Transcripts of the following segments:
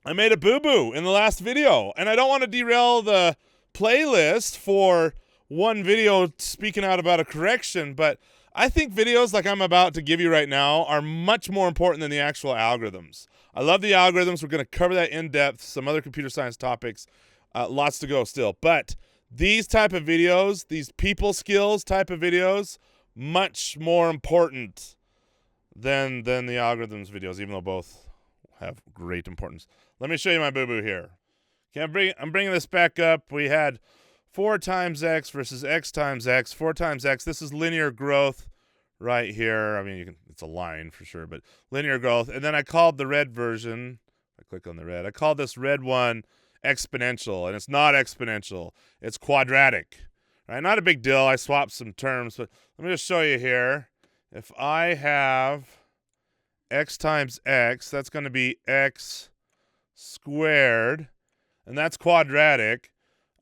I made a boo-boo in the last video, and I don't want to derail the playlist for one video speaking out about a correction, but I think videos like I'm about to give you right now are much more important than the actual algorithms. I love the algorithms. We're going to cover that in depth, some other computer science topics, lots to go still. But these type of videos, these people skills type of videos, much more important than the algorithms videos, even though both have great importance. Let me show you my boo-boo here. Okay, I'm bringing this back up. We had 4 times x versus x times x. 4 times x, this is linear growth right here. I mean, it's a line for sure, but linear growth. And then I called the red version, I click on the red, I called this red one exponential, and it's not exponential. It's quadratic. Right? Not a big deal. I swapped some terms, but let me just show you here. If I have x times x, that's going to be x squared, and that's quadratic.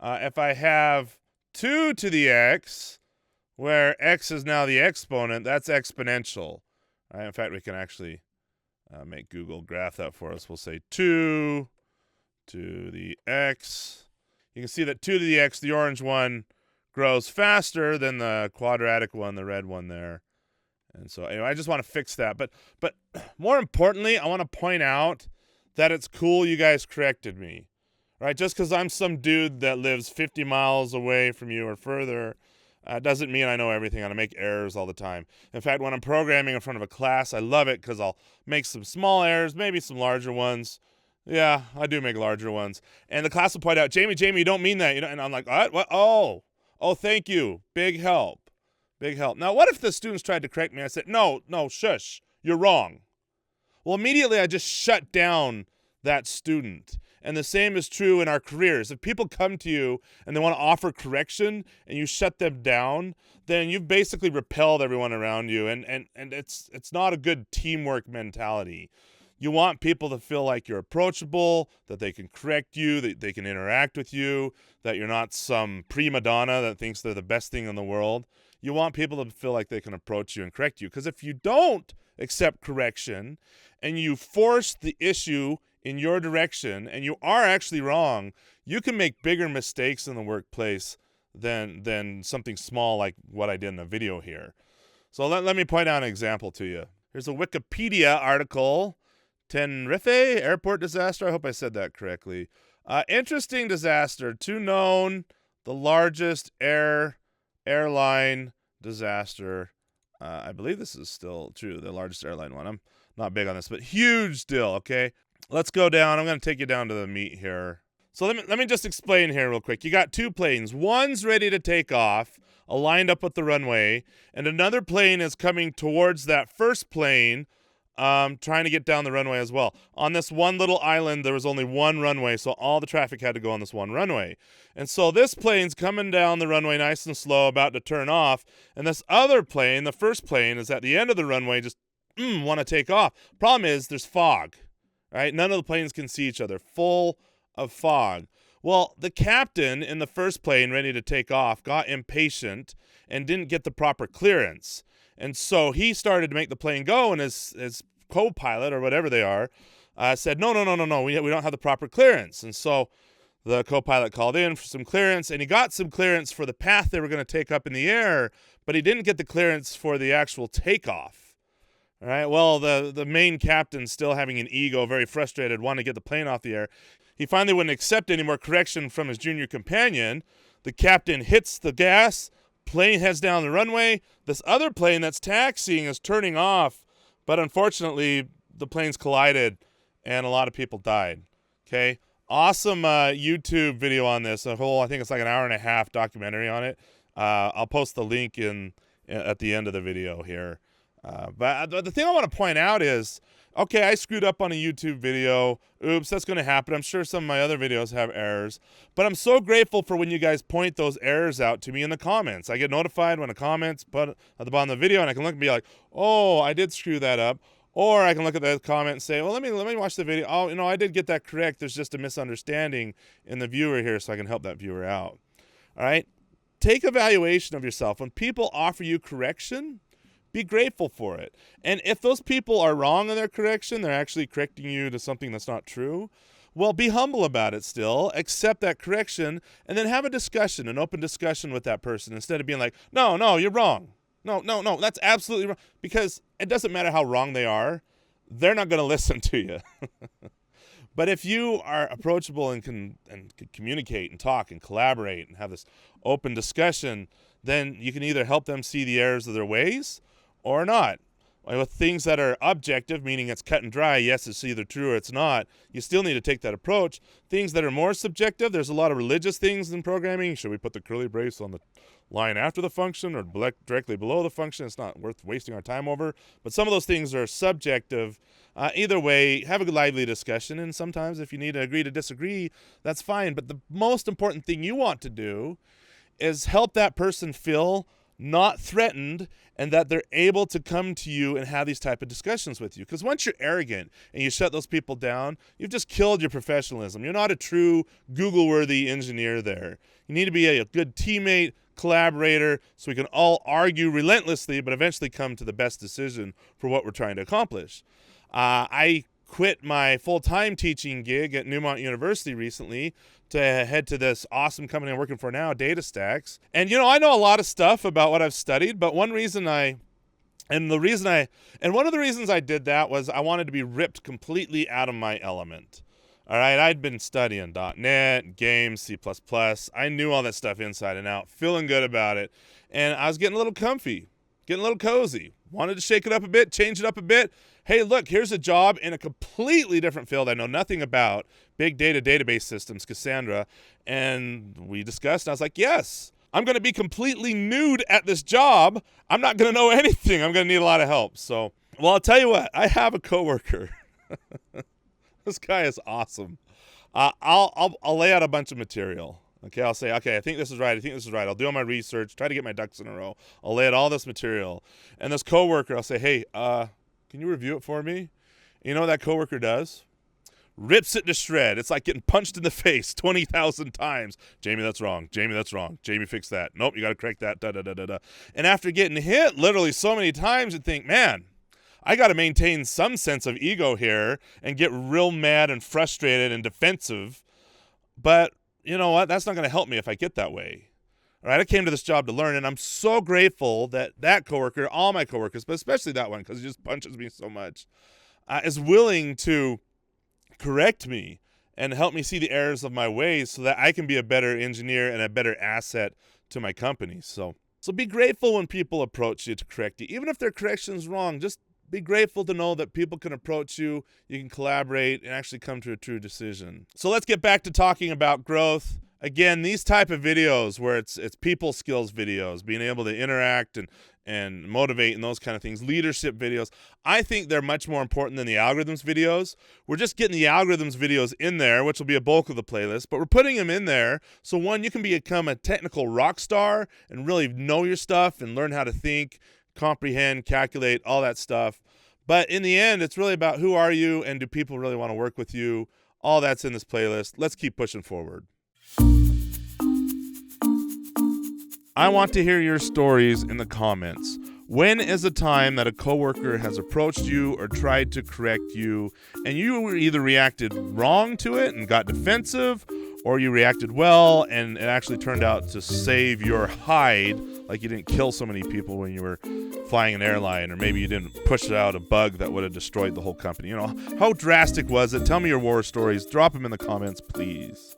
If I have 2 to the x, where x is now the exponent, that's exponential. Right? In fact, we can actually make Google graph that for us. We'll say 2 to the x. You can see that 2 to the x, the orange one, grows faster than the quadratic one, the red one there. And so anyway, I just want to fix that. But more importantly, I want to point out that it's cool you guys corrected me. Right? Just because I'm some dude that lives 50 miles away from you or further doesn't mean I know everything, and I make errors all the time. In fact, when I'm programming in front of a class, I love it because I'll make some small errors, maybe some larger ones. Yeah, I do make larger ones. And the class will point out, Jamie, you don't mean that. And I'm like, what? Oh, thank you. Big help. Big help. Now, what if the students tried to correct me? I said, no, shush, you're wrong. Well, immediately I just shut down that student. And the same is true in our careers. If people come to you and they want to offer correction and you shut them down, then you've basically repelled everyone around you. And it's not a good teamwork mentality. You want people to feel like you're approachable, that they can correct you, that they can interact with you, that you're not some prima donna that thinks they're the best thing in the world. You want people to feel like they can approach you and correct you. Because if you don't accept correction and you force the issue in your direction and you are actually wrong, you can make bigger mistakes in the workplace than something small like what I did in the video here. So let me point out an example to you. Here's a Wikipedia article. Tenerife airport disaster. I hope I said that correctly. Interesting disaster. 2 known, the largest airline disaster. I believe this is still true, the largest airline one. I'm not big on this, but huge deal, okay? Let's go down. I'm going to take you down to the meat here. So let me just explain here real quick. You got 2 planes. One's ready to take off, aligned up with the runway, and another plane is coming towards that first plane, trying to get down the runway as well. On this one little island, there was only one runway, so all the traffic had to go on this one runway. And so this plane's coming down the runway nice and slow, about to turn off, and this other plane, the first plane, is at the end of the runway, just want to take off. Problem is, there's fog, right? None of the planes can see each other, full of fog. Well, the captain in the first plane, ready to take off, got impatient and didn't get the proper clearance. And so he started to make the plane go, and his co-pilot, or whatever they are, said, no, we don't have the proper clearance. And so the co-pilot called in for some clearance, and he got some clearance for the path they were going to take up in the air, but he didn't get the clearance for the actual takeoff. All right, well, the main captain, still having an ego, very frustrated, wanted to get the plane off the air. He finally wouldn't accept any more correction from his junior companion. The captain hits the gas, plane heads down the runway. This other plane that's taxiing is turning off, but unfortunately, the planes collided, and a lot of people died. Okay, awesome YouTube video on this. I think it's like an 1.5-hour documentary on it. I'll post the link at the end of the video here. But the thing I want to point out is, okay, I screwed up on a YouTube video. Oops, that's going to happen. I'm sure some of my other videos have errors. But I'm so grateful for when you guys point those errors out to me in the comments. I get notified when a comment's put at the bottom of the video, and I can look and be like, oh, I did screw that up. Or I can look at the comment and say, well, let me watch the video. Oh, I did get that correct. There's just a misunderstanding in the viewer here, so I can help that viewer out. All right? Take evaluation of yourself. When people offer you correction, be grateful for it. And if those people are wrong in their correction, they're actually correcting you to something that's not true, Well, be humble about it still, accept that correction, and then have a discussion, an open discussion with that person instead of being like, no, you're wrong. No, that's absolutely wrong. Because it doesn't matter how wrong they are, they're not going to listen to you. But if you are approachable and can communicate and talk and collaborate and have this open discussion, then you can either help them see the errors of their ways or not. With things that are objective, meaning it's cut and dry, yes, it's either true or it's not, you still need to take that approach. Things that are more subjective, there's a lot of religious things in programming. Should we put the curly brace on the line after the function or directly below the function? It's not worth wasting our time over. But some of those things are subjective. Either way, have a lively discussion, and sometimes if you need to agree to disagree, that's fine. But the most important thing you want to do is help that person feel not threatened, and that they're able to come to you and have these type of discussions with you. Because once you're arrogant and you shut those people down, you've just killed your professionalism. You're not a true Google-worthy engineer there. You need to be a good teammate, collaborator, so we can all argue relentlessly, but eventually come to the best decision for what we're trying to accomplish. I quit my full-time teaching gig at Newmont University recently to head to this awesome company I'm working for now, DataStax. And, I know a lot of stuff about what I've studied, but one of the reasons I did that was I wanted to be ripped completely out of my element. All right, I'd been studying .NET, games, C++. I knew all that stuff inside and out, feeling good about it. And I was getting a little comfy, getting a little cozy. Wanted to shake it up a bit, change it up a bit. Hey, look, here's a job in a completely different field I know nothing about, big data database systems, Cassandra. And we discussed, and I was like, yes, I'm going to be completely nude at this job. I'm not going to know anything. I'm going to need a lot of help. So, well, I'll tell you what, I have a coworker. This guy is awesome. I'll lay out a bunch of material. Okay, I'll say, okay, I think this is right. I'll do all my research, try to get my ducks in a row. I'll lay out all this material. And this coworker, I'll say, hey, can you review it for me? You know what that coworker does? Rips it to shred. It's like getting punched in the face 20,000 times. Jamie, that's wrong. Jamie, fix that. Nope, you got to correct that. Da. And after getting hit literally so many times, you'd think, man, I got to maintain some sense of ego here and get real mad and frustrated and defensive. But you know what? That's not going to help me if I get that way. All right, I came to this job to learn, and I'm so grateful that coworker, all my coworkers, but especially that one because he just punches me so much, is willing to correct me and help me see the errors of my ways so that I can be a better engineer and a better asset to my company. So be grateful when people approach you to correct you. Even if their correction is wrong, just be grateful to know that people can approach you, you can collaborate, and actually come to a true decision. So let's get back to talking about growth. Again, these type of videos where it's people skills videos, being able to interact and motivate and those kind of things, leadership videos, I think they're much more important than the algorithms videos. We're just getting the algorithms videos in there, which will be a bulk of the playlist, but we're putting them in there so one, you can become a technical rock star and really know your stuff and learn how to think, comprehend, calculate, all that stuff. But in the end, it's really about who are you and do people really want to work with you? All that's in this playlist. Let's keep pushing forward. I want to hear your stories in the comments. When is a time that a coworker has approached you or tried to correct you and you either reacted wrong to it and got defensive, or you reacted well and it actually turned out to save your hide, like you didn't kill so many people when you were flying an airline, or maybe you didn't push out a bug that would have destroyed the whole company. How drastic was it? Tell me your war stories. Drop them in the comments, please.